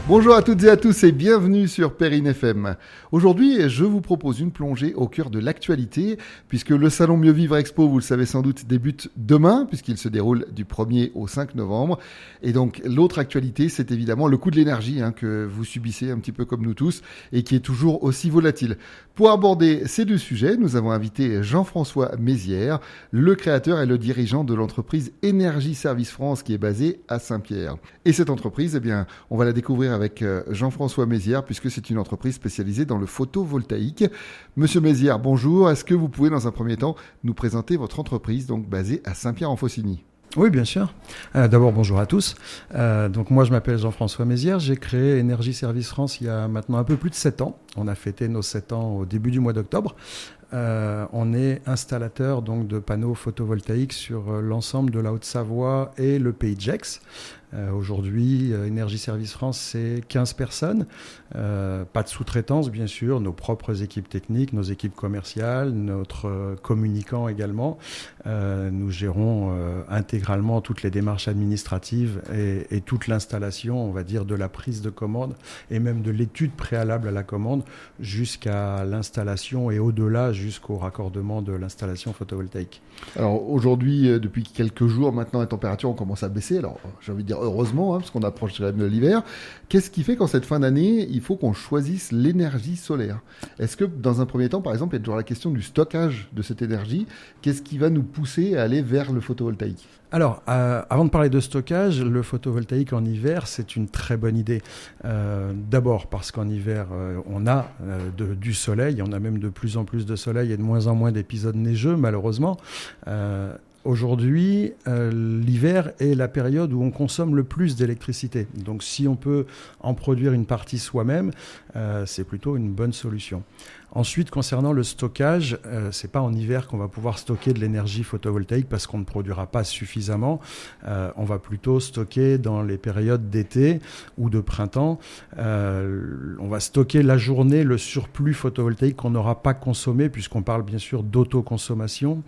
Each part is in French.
Bonjour à toutes et à tous et bienvenue sur Perrine FM. Aujourd'hui, je vous propose une plongée au cœur de l'actualité puisque le Salon Mieux Vivre Expo, vous le savez sans doute, débute demain puisqu'il se déroule du 1er au 5 novembre. Et donc, l'autre actualité, c'est évidemment le coût de l'énergie que vous subissez un petit peu comme nous tous et qui est toujours aussi volatile. Pour aborder ces deux sujets, nous avons invité Jean-François Mézières, le créateur et le dirigeant de l'entreprise Énergie Service France qui est basée à Saint-Pierre. Et cette entreprise, on va la découvrir avec Jean-François Mézières puisque c'est une entreprise spécialisée dans le photovoltaïque. Monsieur Mézières, bonjour. Est-ce que vous pouvez dans un premier temps nous présenter votre entreprise donc basée à Saint-Pierre-en-Faucigny ? Oui, bien sûr. D'abord, bonjour à tous. Donc moi, je m'appelle Jean-François Mézières. J'ai créé Énergie Service France il y a maintenant un peu plus de 7 ans. On a fêté nos 7 ans au début du mois d'octobre. On est installateur donc de panneaux photovoltaïques sur l'ensemble de la Haute-Savoie et le Pays de Gex. Aujourd'hui, Énergie Service France, c'est 15 personnes. Pas de sous-traitance, bien sûr, nos propres équipes techniques, nos équipes commerciales, notre communicant également. Nous gérons intégralement toutes les démarches administratives et toute l'installation, on va dire, de la prise de commande et même de l'étude préalable à la commande jusqu'à l'installation et au-delà jusqu'au raccordement de l'installation photovoltaïque. Alors aujourd'hui, depuis quelques jours maintenant, la température commence à baisser. Alors j'ai envie de dire heureusement, parce qu'on approche quand même de l'hiver. Qu'est-ce qui fait qu'en cette fin d'année, il faut qu'on choisisse l'énergie solaire ? Est-ce que dans un premier temps, par exemple, il y a toujours la question du stockage de cette énergie ? Qu'est-ce qui va nous pousser à aller vers le photovoltaïque ? Alors, avant de parler de stockage, le photovoltaïque en hiver, c'est une très bonne idée. D'abord parce qu'en hiver, on a du soleil, on a même de plus en plus de soleil et de moins en moins d'épisodes neigeux, malheureusement. Aujourd'hui, l'hiver est la période où on consomme le plus d'électricité. Donc si on peut en produire une partie soi-même, c'est plutôt une bonne solution. Ensuite, concernant le stockage, c'est pas en hiver qu'on va pouvoir stocker de l'énergie photovoltaïque parce qu'on ne produira pas suffisamment. On va plutôt stocker dans les périodes d'été ou de printemps. On va stocker la journée le surplus photovoltaïque qu'on n'aura pas consommé puisqu'on parle bien sûr d'autoconsommation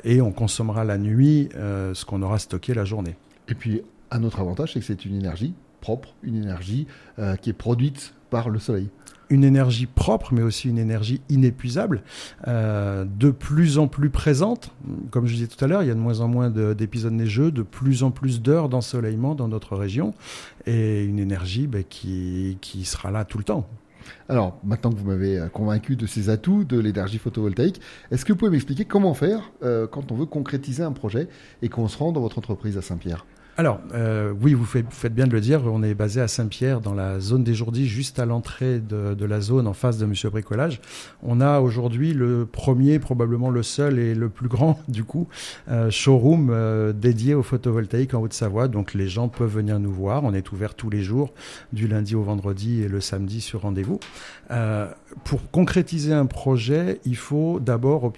et on consommera la nuit ce qu'on aura stocké la journée. Et puis, un autre avantage, c'est que c'est une énergie propre, une énergie qui est produite par le soleil. Une énergie propre, mais aussi une énergie inépuisable, de plus en plus présente. Comme je disais tout à l'heure, il y a de moins en moins d'épisodes neigeux, de plus en plus d'heures d'ensoleillement dans notre région, et une énergie qui sera là tout le temps. Alors, maintenant que vous m'avez convaincu de ces atouts de l'énergie photovoltaïque, est-ce que vous pouvez m'expliquer comment faire quand on veut concrétiser un projet et qu'on se rend dans votre entreprise à Saint-Pierre ? Alors, oui, vous faites bien de le dire, on est basé à Saint-Pierre, dans la zone des Jourdis, juste à l'entrée de la zone en face de Monsieur Bricolage. On a aujourd'hui le premier, probablement le seul et le plus grand, du coup, showroom dédié au photovoltaïque en Haute-Savoie. Donc, les gens peuvent venir nous voir. On est ouvert tous les jours, du lundi au vendredi et le samedi sur rendez-vous. Pour concrétiser un projet, il faut d'abord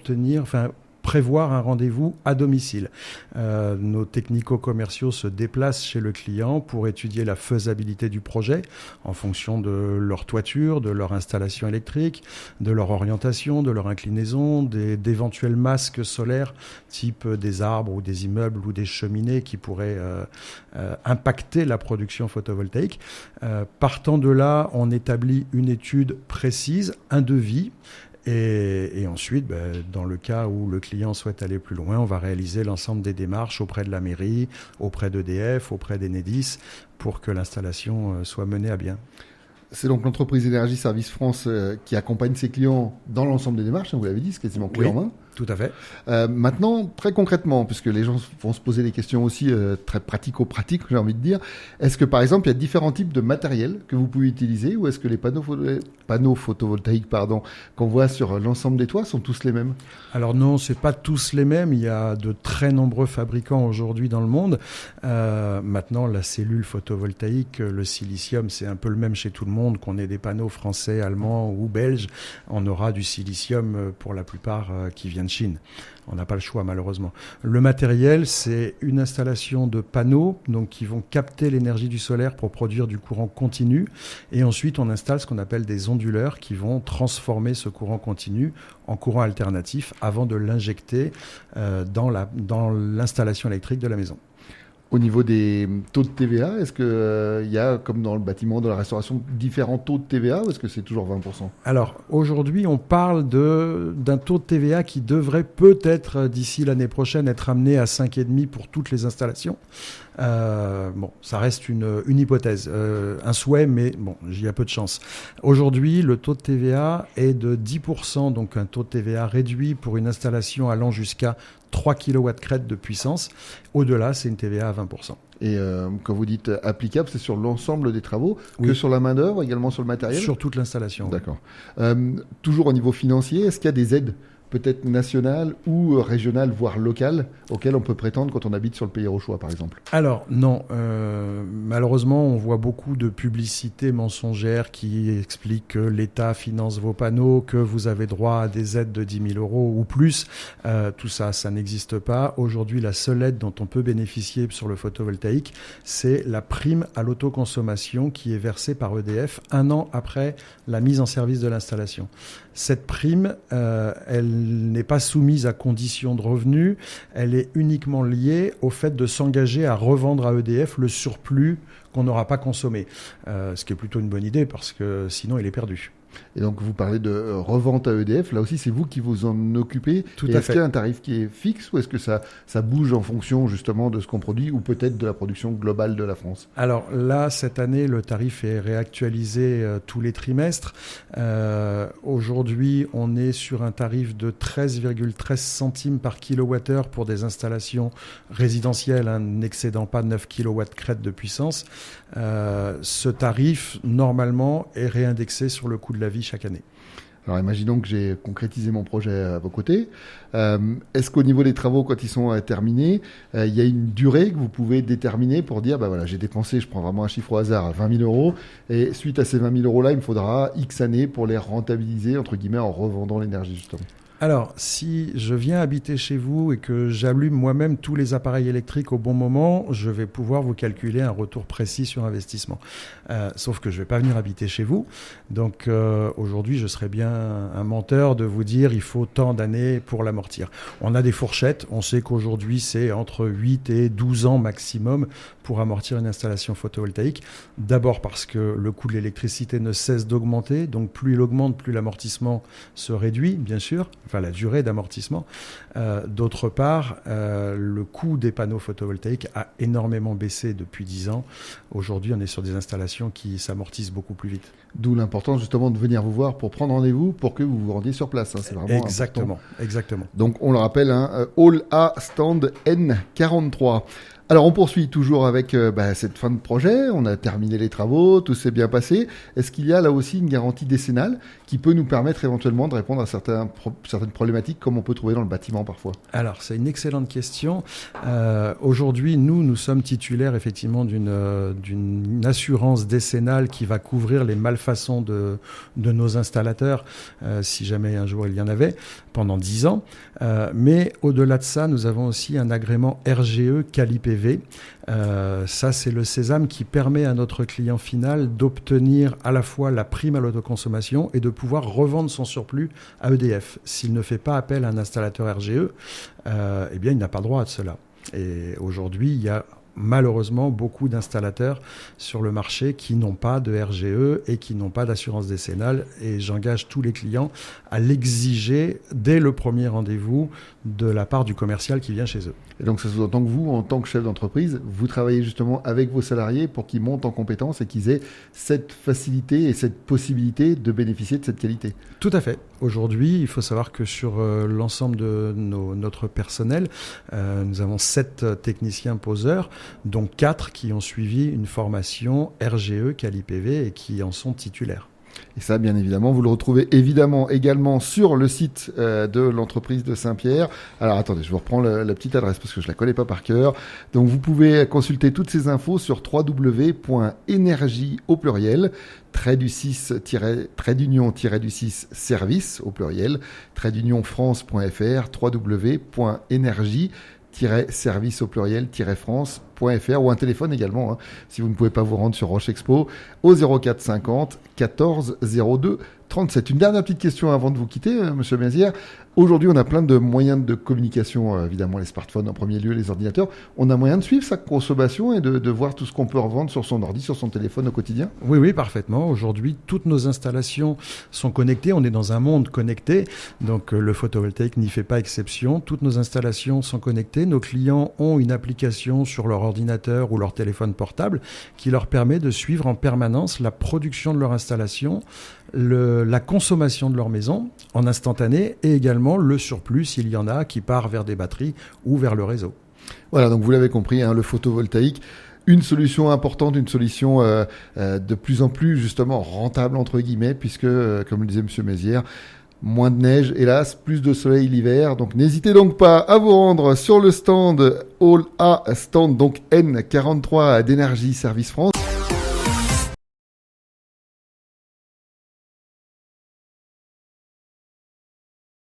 prévoir un rendez-vous à domicile. Nos technico-commerciaux se déplacent chez le client pour étudier la faisabilité du projet en fonction de leur toiture, de leur installation électrique, de leur orientation, de leur inclinaison, d'éventuels masques solaires type des arbres ou des immeubles ou des cheminées qui pourraient impacter la production photovoltaïque. Partant de là, on établit une étude précise, un devis. Et ensuite, dans le cas où le client souhaite aller plus loin, on va réaliser l'ensemble des démarches auprès de la mairie, auprès d'EDF, auprès d'Enedis, pour que l'installation soit menée à bien. C'est donc l'entreprise Énergie Service France qui accompagne ses clients dans l'ensemble des démarches, vous l'avez dit, c'est quasiment clé en main. Tout à fait. Maintenant, très concrètement, puisque les gens vont se poser des questions aussi très pratico-pratiques, j'ai envie de dire, est-ce que par exemple, il y a différents types de matériel que vous pouvez utiliser ou est-ce que les panneaux photovoltaïques qu'on voit sur l'ensemble des toits sont tous les mêmes ? Alors non, c'est pas tous les mêmes. Il y a de très nombreux fabricants aujourd'hui dans le monde. Maintenant, la cellule photovoltaïque, le silicium, c'est un peu le même chez tout le monde, qu'on ait des panneaux français, allemands ou belges. On aura du silicium pour la plupart qui vient de Chine. On n'a pas le choix, malheureusement. Le matériel, c'est une installation de panneaux donc, qui vont capter l'énergie du solaire pour produire du courant continu. Et ensuite, on installe ce qu'on appelle des onduleurs qui vont transformer ce courant continu en courant alternatif avant de l'injecter dans l'installation électrique de la maison. Au niveau des taux de TVA, est-ce qu'il y a, comme dans le bâtiment, dans la restauration, différents taux de TVA ou est-ce que c'est toujours 20%? Alors, aujourd'hui, on parle d'un taux de TVA qui devrait peut-être, d'ici l'année prochaine, être amené à 5,5% pour toutes les installations. Bon, ça reste une hypothèse, un souhait, mais bon, j'y ai peu de chance. Aujourd'hui, le taux de TVA est de 10%, donc un taux de TVA réduit pour une installation allant jusqu'à 3 kW crête de puissance. Au-delà, c'est une TVA à 20%. Et quand vous dites applicable, c'est sur l'ensemble des travaux, oui. Que sur la main-d'œuvre, également sur le matériel? Sur toute l'installation. D'accord. Toujours au niveau financier, est-ce qu'il y a des aides peut-être nationales ou régionales, voire locales, auxquelles on peut prétendre quand on habite sur le Pays Rochois, par exemple? Alors, non. Malheureusement, on voit beaucoup de publicités mensongères qui expliquent que l'État finance vos panneaux, que vous avez droit à des aides de 10 000 euros ou plus. Tout ça, ça n'existe pas. Aujourd'hui, la seule aide dont on peut bénéficier sur le photovoltaïque, c'est la prime à l'autoconsommation qui est versée par EDF 1 an après la mise en service de l'installation. Cette prime, elle n'est pas soumise à conditions de revenus, elle est uniquement liée au fait de s'engager à revendre à EDF le surplus qu'on n'aura pas consommé. Ce qui est plutôt une bonne idée parce que sinon il est perdu. Et donc vous parlez de revente à EDF, là aussi c'est vous qui vous en occupez. Tout et à est-ce fait. qu'il y a un tarif qui est fixe ou est-ce que ça bouge en fonction justement de ce qu'on produit ou peut-être de la production globale de la France? Alors là, cette année, le tarif est réactualisé tous les trimestres. Aujourd'hui, on est sur un tarif de 13,13 centimes par kilowattheure pour des installations résidentielles, n'excédant pas 9 kW crête de puissance. Ce tarif, normalement, est réindexé sur le coût de la vie chaque année. Alors imaginons que j'ai concrétisé mon projet à vos côtés. Est-ce qu'au niveau des travaux, quand ils sont terminés, il y a une durée que vous pouvez déterminer pour dire, voilà, j'ai dépensé, je prends vraiment un chiffre au hasard, 20 000 euros, et suite à ces 20 000 euros-là, il me faudra X années pour les rentabiliser, entre guillemets, en revendant l'énergie justement? Alors, si je viens habiter chez vous et que j'allume moi-même tous les appareils électriques au bon moment, je vais pouvoir vous calculer un retour précis sur investissement. Sauf que je ne vais pas venir habiter chez vous. Donc, aujourd'hui, je serais bien un menteur de vous dire il faut tant d'années pour l'amortir. On a des fourchettes. On sait qu'aujourd'hui, c'est entre 8 et 12 ans maximum pour amortir une installation photovoltaïque. D'abord parce que le coût de l'électricité ne cesse d'augmenter. Donc, plus il augmente, plus l'amortissement se réduit, bien sûr. Enfin, la durée d'amortissement. D'autre part, le coût des panneaux photovoltaïques a énormément baissé depuis 10 ans. Aujourd'hui, on est sur des installations qui s'amortissent beaucoup plus vite. D'où l'importance justement de venir vous voir pour prendre rendez-vous pour que vous vous rendiez sur place. C'est vraiment exactement, important. Exactement. Donc, on le rappelle, Hall A, stand N43. Alors, on poursuit toujours avec cette fin de projet. On a terminé les travaux, tout s'est bien passé. Est-ce qu'il y a là aussi une garantie décennale qui peut nous permettre éventuellement de répondre à certaines problématiques comme on peut trouver dans le bâtiment parfois? Alors, c'est une excellente question. Aujourd'hui, nous sommes titulaires effectivement d'une assurance décennale qui va couvrir les malfaçons de nos installateurs, si jamais un jour il y en avait, pendant 10 ans. Mais au-delà de ça, nous avons aussi un agrément RGE Quali-PV. Ça, c'est le sésame qui permet à notre client final d'obtenir à la fois la prime à l'autoconsommation et de pouvoir revendre son surplus à EDF. S'il ne fait pas appel à un installateur RGE, eh bien, il n'a pas droit à cela. Et aujourd'hui, il y a malheureusement beaucoup d'installateurs sur le marché qui n'ont pas de RGE et qui n'ont pas d'assurance décennale, et j'engage tous les clients à l'exiger dès le premier rendez-vous de la part du commercial qui vient chez eux. Et donc ça sous-entend que vous, en tant que chef d'entreprise, vous travaillez justement avec vos salariés pour qu'ils montent en compétences et qu'ils aient cette facilité et cette possibilité de bénéficier de cette qualité. Tout à fait. Aujourd'hui, il faut savoir que sur l'ensemble de notre personnel, nous avons 7 techniciens poseurs, dont 4 qui ont suivi une formation RGE Quali-PV et qui en sont titulaires. Et ça, bien évidemment, vous le retrouvez également sur le site de l'entreprise de Saint-Pierre. Alors, attendez, je vous reprends la petite adresse parce que je la connais pas par cœur. Donc, vous pouvez consulter toutes ces infos sur www.energie au pluriel, _service au pluriel, france.fr, www.energie-service au pluriel -france.fr ou un téléphone également si vous ne pouvez pas vous rendre sur Roche Expo au 04 50 14 02 37. Une dernière petite question avant de vous quitter, Monsieur Mézières. Aujourd'hui, on a plein de moyens de communication, évidemment les smartphones en premier lieu, les ordinateurs. On a moyen de suivre sa consommation et de voir tout ce qu'on peut revendre sur son ordi, sur son téléphone au quotidien? Oui, parfaitement. Aujourd'hui, toutes nos installations sont connectées. On est dans un monde connecté, donc le photovoltaïque n'y fait pas exception. Toutes nos installations sont connectées. Nos clients ont une application sur leur ordinateur ou leur téléphone portable qui leur permet de suivre en permanence la production de leur installation, la consommation de leur maison en instantané et également le surplus, s'il y en a, qui part vers des batteries ou vers le réseau. Voilà, donc vous l'avez compris, le photovoltaïque, une solution importante, une solution de plus en plus justement rentable entre guillemets, puisque, comme le disait M. Mézières, moins de neige, hélas, plus de soleil l'hiver. Donc n'hésitez donc pas à vous rendre sur le stand Hall A, stand donc N43 d'Énergie Service France.